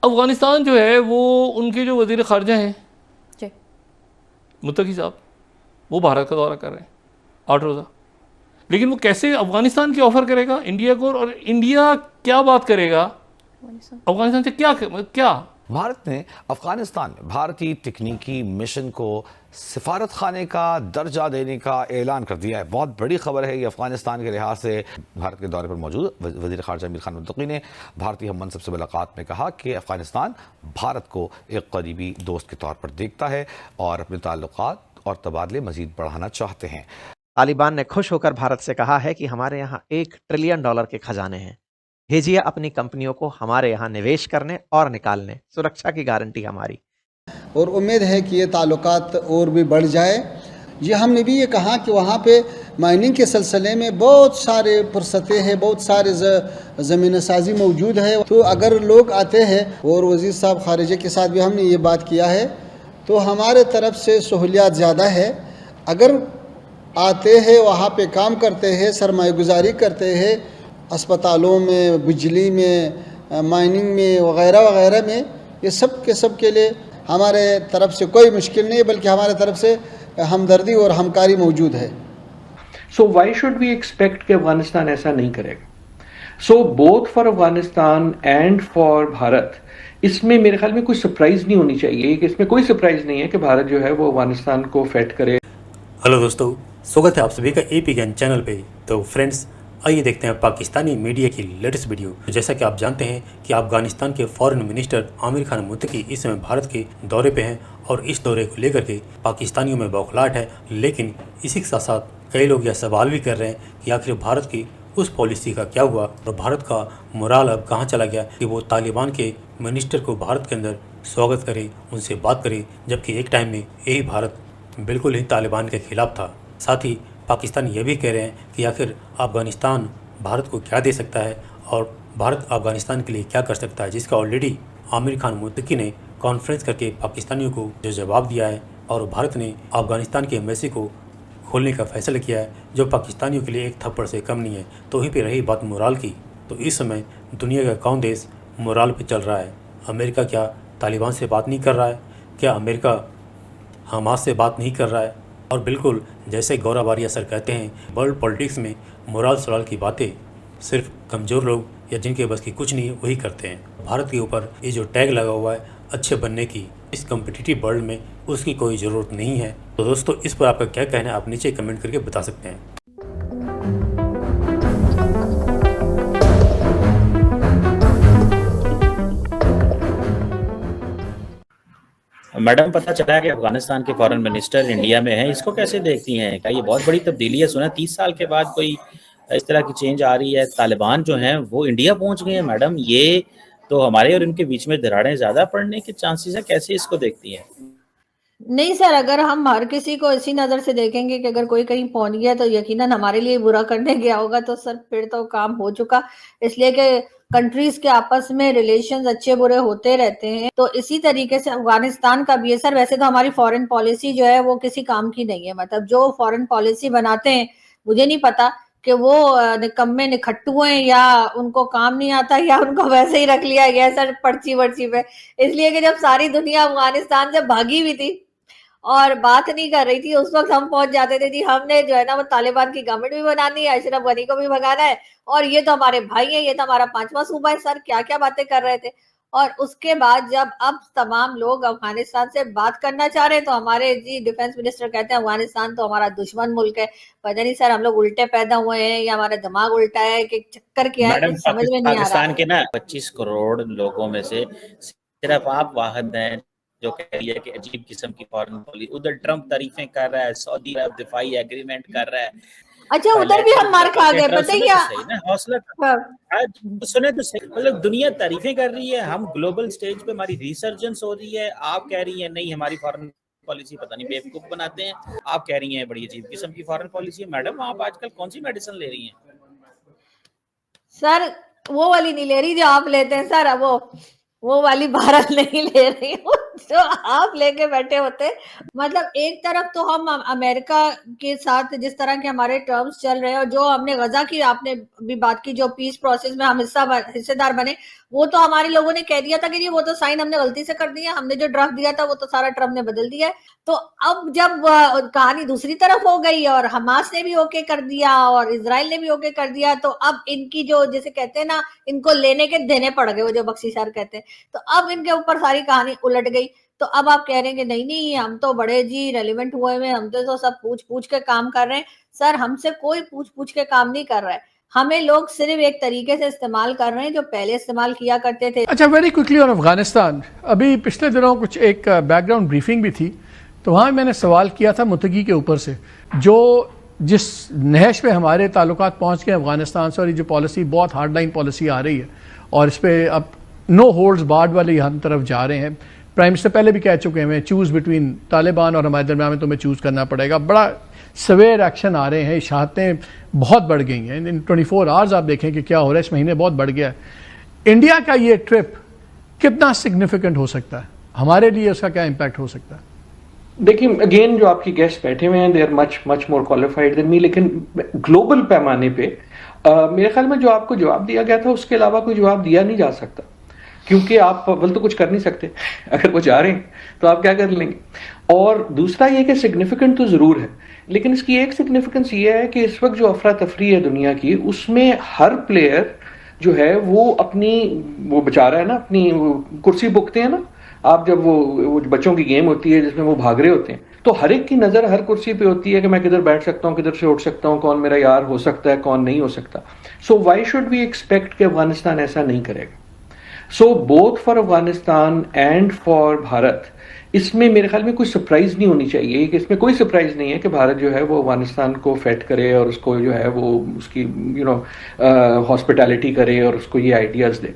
अफ़गानिस्तान जो है वो उनके जो वज़ीर ख़ारजा हैं जी। मुत्तकी साहब, वो भारत का दौरा कर रहे हैं 8 रोज़ा। लेकिन वो कैसे अफ़गानिस्तान की ऑफ़र करेगा इंडिया को, और इंडिया क्या बात करेगा अफ़गानिस्तान से, क्या क्या? भारत ने अफगानिस्तान में भारतीय तकनीकी मिशन को सिफारत खाने का दर्जा देने का ऐलान कर दिया है। बहुत बड़ी खबर है ये अफगानिस्तान के लिहाज से। भारत के दौरे पर मौजूद वज़ीर ख़ारजा अमीर खान मुत्तकी ने भारतीय हम मनसब से मुलाकात में कहा कि अफगानिस्तान भारत को एक करीबी दोस्त के तौर पर देखता है और अपने ताल्लुकात और तबादले मज़ीद बढ़ाना चाहते हैं। तालिबान ने खुश होकर भारत से कहा है कि हमारे यहाँ $1 ट्रिलियन के खजाने हैं, भेजिए अपनी कंपनियों को हमारे यहाँ निवेश करने और निकालने, सुरक्षा की गारंटी हमारी। और उम्मीद है कि ये ताल्लुकात और भी बढ़ जाए। ये हमने भी ये कहा कि वहाँ पे माइनिंग के सिलसिले में बहुत सारे फुर्सतें हैं, बहुत सारे ज़मीन साजी मौजूद है। तो अगर लोग आते हैं, और वज़ीर साहब ख़ारिजा के साथ भी हमने ये बात किया है, तो हमारे तरफ से सहूलियात ज़्यादा है। अगर आते हैं, वहाँ पे काम करते हैं, सरमायागुज़ारी करते हैं, अस्पतालों में, बिजली में, माइनिंग में, वगैरह वगैरह में, ये सब के लिए हमारे तरफ से कोई मुश्किल नहीं है, बल्कि हमारे तरफ से हमदर्दी और हमकारी मौजूद है। So why should we expect कि अफगानिस्तान ऐसा नहीं करेगा? So both for Afghanistan and for Bharat, इसमें मेरे ख्याल में कोई सरप्राइज नहीं होनी चाहिए, कि इसमें कोई सरप्राइज नहीं है कि भारत जो है वो अफगानिस्तान को फेट करे। हेलो दोस्तों, स्वागत है आप सभी का एपी ज्ञान चैनल पे। तो फ्रेंड्स, आइए देखते हैं पाकिस्तानी मीडिया की लेटेस्ट वीडियो। जैसा कि आप जानते हैं कि अफगानिस्तान के फॉरेन मिनिस्टर आमिर खान मुत्तकी इस समय भारत के दौरे पे हैं और इस दौरे को लेकर के पाकिस्तानियों में बौखलाहट है। लेकिन इसी के साथ साथ कई लोग यह सवाल भी कर रहे हैं कि आखिर भारत की उस पॉलिसी का क्या हुआ और भारत का मोराल अब कहाँ चला गया कि वो तालिबान के मिनिस्टर को भारत के अंदर स्वागत करे, उनसे बात करे, जबकि एक टाइम में यही भारत बिल्कुल ही तालिबान के खिलाफ था। साथ ही पाकिस्तान ये भी कह रहे हैं कि आखिर अफगानिस्तान भारत को क्या दे सकता है और भारत अफगानिस्तान के लिए क्या कर सकता है, जिसका ऑलरेडी आमिर खान मुत्तकी ने कॉन्फ्रेंस करके पाकिस्तानियों को जो जवाब दिया है और भारत ने अफगानिस्तान की एम्बेसी को खोलने का फैसला किया है, जो पाकिस्तानियों के लिए एक थप्पड़ से कम नहीं है। तो वहीं पर रही बात मोराल की, तो इस समय दुनिया का कौन देश मोराल पे चल रहा है? अमेरिका क्या तालिबान से बात नहीं कर रहा है? क्या अमेरिका हमास से बात नहीं कर रहा है? और बिल्कुल जैसे गौरव आर्या सर कहते हैं, वर्ल्ड पॉलिटिक्स में मोराल सवाल की बातें सिर्फ कमज़ोर लोग या जिनके बस की कुछ नहीं है वही करते हैं। भारत के ऊपर ये जो टैग लगा हुआ है अच्छे बनने की, इस कम्पिटिटिव वर्ल्ड में उसकी कोई ज़रूरत नहीं है। तो दोस्तों, इस पर आपका क्या कहना है, आप नीचे कमेंट करके बता सकते हैं। मैडम, पता चला है कि अफगानिस्तान के फॉरेन मिनिस्टर इंडिया में हैं, इसको कैसे देखती हैं? क्या ये बहुत बड़ी तब्दीली है? सुना 30 साल के बाद कोई इस तरह की चेंज आ रही है। तालिबान जो हैं वो इंडिया पहुंच गए हैं। मैडम, ये तो हमारे और इनके बीच में दरारें ज्यादा पड़ने के चांसेस है, कैसे इसको देखती हैं? नहीं सर, अगर हम हर किसी को इसी नजर से देखेंगे कि अगर कोई कहीं पहुंच गया तो यकीनन हमारे लिए बुरा करने गया होगा, तो सर फिर तो काम हो चुका। इसलिए कि कंट्रीज के आपस में रिलेशंस अच्छे बुरे होते रहते हैं, तो इसी तरीके से अफगानिस्तान का भी है सर। वैसे तो हमारी फॉरेन पॉलिसी जो है वो किसी काम की नहीं है, मतलब जो फॉरेन पॉलिसी बनाते हैं, मुझे नहीं पता कि वो निकम्मे निखट्टू हैं या उनको काम नहीं आता या उनको वैसे ही रख लिया गया सर पर्ची वर्ची पे। इसलिए कि जब सारी दुनिया अफगानिस्तान से भागी हुई थी और बात नहीं कर रही थी, उस वक्त हम पहुंच जाते थे जी हमने जो है ना वो तालिबान की गवर्नमेंट भी बनानी है, अशरफ गनी को भी भगाना है, और ये तो हमारे भाई है, ये तो हमारा 5वां सूबा है। सर क्या क्या बातें कर रहे थे। और उसके बाद जब अब तमाम लोग अफगानिस्तान से बात करना चाह रहे हैं, तो हमारे जी डिफेंस मिनिस्टर कहते हैं अफगानिस्तान तो हमारा दुश्मन मुल्क है। पता नहीं सर हम लोग उल्टे पैदा हुए हैं या हमारा दिमाग उल्टा है कि चक्कर क्या है, मैडम, कुछ समझ में नहीं आ रहा। पाकिस्तान के ना 25 करोड़ लोगों में से सिर्फ आप वाहिद हैं जो कह रही है कि अजीब किस्म की फॉरेन पॉलिसी। उधर ट्रम्प तारीफें कर रहा है, सऊदी अरब दिफाई एग्रीमेंट कर रहा है। अच्छा, उधर भी हम मार खा गए, पता है क्या? सही ना, हौसला हाँ। आज सुने तो सही। मतलब दुनिया तारीफें कर रही है, हम ग्लोबल स्टेज पे हमारी रिसर्जेंस हो रही है। आप कह रही हैं नहीं हमारी फॉरेन पॉलिसी पता नहीं बेवकूफ बनाते हैं। आप कह रही हैं बड़ी अजीब किस्म की फॉरेन पॉलिसी है। मैडम, आप आजकल कौन सी मेडिसिन ले रही हैं? सर वो वाली नहीं ले रही जो आप लेते हैं सर, वो वाली भारत नहीं ले रही हूँ। जो आप लेके बैठे होते। मतलब एक तरफ तो हम अमेरिका के साथ जिस तरह के हमारे टर्म्स चल रहे हैं, और जो हमने गजा की आपने भी बात की, जो पीस प्रोसेस में हम हिस्सेदार बने, वो तो हमारे लोगों ने कह दिया था कि वो तो साइन हमने गलती से कर दिया, हमने जो ड्राफ्ट दिया था वो तो सारा ट्रम्प ने बदल दिया है। तो अब जब कहानी दूसरी तरफ हो गई और हमास ने भी ओके कर दिया और इजराइल ने भी ओके कर दिया, तो अब इनकी जो जैसे कहते हैं ना, इनको लेने के देने पड़ गए, वो जो बख्शी सर कहते हैं, तो अब इनके ऊपर सारी कहानी उलट गई। तो अब आप कह रहे हैं कि नहीं नहीं हम तो बड़े जी रेलिवेंट हुए हुए, हम तो सब पूछ पूछ के काम कर रहे हैं। सर हमसे कोई पूछ पूछ के काम नहीं कर रहा है, हमें लोग सिर्फ एक तरीके से इस्तेमाल कर रहे हैं जो पहले इस्तेमाल किया करते थे। अच्छा, वेरी क्विकली ऑन अफगानिस्तान, अभी पिछले दिनों कुछ एक बैकग्राउंड ब्रीफिंग भी थी, तो वहाँ मैंने सवाल किया था मुत्तकी के ऊपर से, जो जिस नहश पे हमारे ताल्लुकात पहुँच गए अफगानिस्तान से, और ये जो पॉलिसी बहुत हार्ड लाइन पॉलिसी आ रही है और इस पर अब नो होल्ड्स बार्ड वाले यहाँ तरफ जा रहे हैं। प्राइम मिनिस्टर पहले भी कह चुके हैं चूज़ बिटवीन तालिबान और हमारे दरमियान में तुम्हें चूज़ करना पड़ेगा। बड़ा सवेर एक्शन आ रहे हैं, इशाहतें बहुत बढ़ गई हैं। इन 24 आवर्स आप देखें कि क्या हो रहा है, इस महीने बहुत बढ़ गया है। इंडिया का ये ट्रिप कितना सिग्निफिकेंट हो सकता है, हमारे लिए उसका क्या इम्पैक्ट हो सकता है? देखिए अगेन जो आपकी गेस्ट बैठे हुए हैं they are much more qualified than me, लेकिन ग्लोबल पैमाने पे मेरे ख्याल में जो आपको जवाब दिया गया था उसके अलावा कोई जवाब दिया नहीं जा सकता, क्योंकि आप अव्वल तो कुछ कर नहीं सकते, अगर वो जा रहे हैं तो आप क्या कर लेंगे। और दूसरा ये कि सिग्निफिकेंट तो जरूर है, लेकिन इसकी एक सिग्निफिकेंस ये है कि इस वक्त जो अफरा तफरी है दुनिया की, उसमें हर प्लेयर जो है वो अपनी वो बचा रहा है ना, अपनी कुर्सी बुकते हैं ना आप, जब वो बच्चों की गेम होती है जिसमें वो भाग रहे होते हैं, तो हर एक की नजर हर कुर्सी पे होती है कि मैं किधर बैठ सकता हूँ, किधर से उठ सकता हूँ, कौन मेरा यार हो सकता है, कौन नहीं हो सकता। So why should we expect कि अफगानिस्तान ऐसा नहीं करेगा। So both for Afghanistan and for Bharat, इसमें मेरे ख्याल में कोई सरप्राइज नहीं होनी चाहिए, कि इसमें कोई सरप्राइज नहीं है कि भारत जो है वो अफगानिस्तान को फेट करे और उसको जो है वो उसकी हॉस्पिटैलिटी करे और उसको ये आइडियाज दे।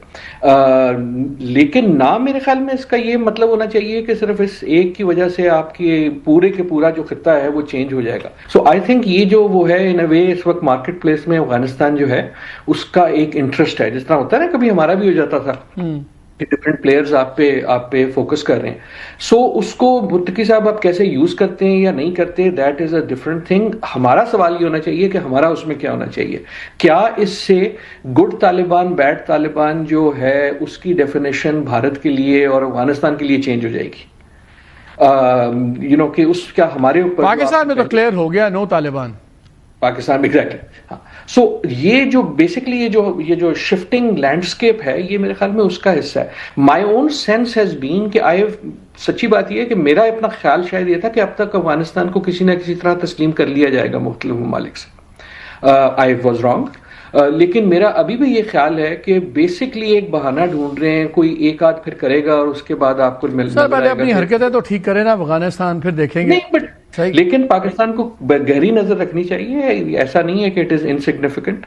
लेकिन ना मेरे ख्याल में इसका ये मतलब होना चाहिए कि सिर्फ इस एक की वजह से आपकी पूरे के पूरा जो खिता है वो चेंज हो जाएगा। सो आई थिंक ये जो वो है इन अ वे इस वक्त मार्केट प्लेस में अफगानिस्तान जो है उसका एक इंटरेस्ट है, जिस तरह होता है ना कभी हमारा भी हो जाता था डिफरेंट प्लेयर्स आप पे फोकस कर रहे हैं। सो उसको मुत्तकी साहब आप कैसे यूज करते हैं या नहीं करते, that is a different thing. हमारा सवाल ये होना चाहिए कि हमारा उसमें क्या होना चाहिए, क्या इससे गुड तालिबान बैड तालिबान जो है उसकी डेफिनेशन भारत के लिए और अफगानिस्तान के लिए चेंज हो जाएगी। कि उस क्या हमारे ऊपर पाकिस्तान में तो क्लियर हो गया नो तालिबान, पाकिस्तान में एग्जैक्टली। हाँ, सो ये जो बेसिकली ये जो शिफ्टिंग लैंडस्केप है ये मेरे ख्याल में उसका हिस्सा है। My own sense has been कि सच्ची बात ये है कि मेरा अपना ख्याल शायद ये था कि अब तक अफगानिस्तान को किसी ना किसी तरह तस्लीम कर लिया जाएगा मुख्तलिफ ममालिक से। आई वॉज रॉन्ग, लेकिन मेरा अभी भी ये ख्याल है कि बेसिकली एक बहाना ढूंढ रहे हैं, कोई एक आध फिर करेगा और उसके बाद आपको सर पहले अपनी हरकतें तो ठीक करे ना अफगानिस्तान, फिर देखेंगे। नहीं बट लेकिन पाकिस्तान को गहरी नजर रखनी चाहिए, ऐसा नहीं है कि इट इज इनसिग्निफिकेंट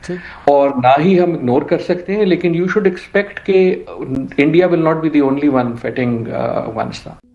और ना ही हम इग्नोर कर सकते हैं, लेकिन यू शुड एक्सपेक्ट कि India will not be the only one fighting Afghanistan.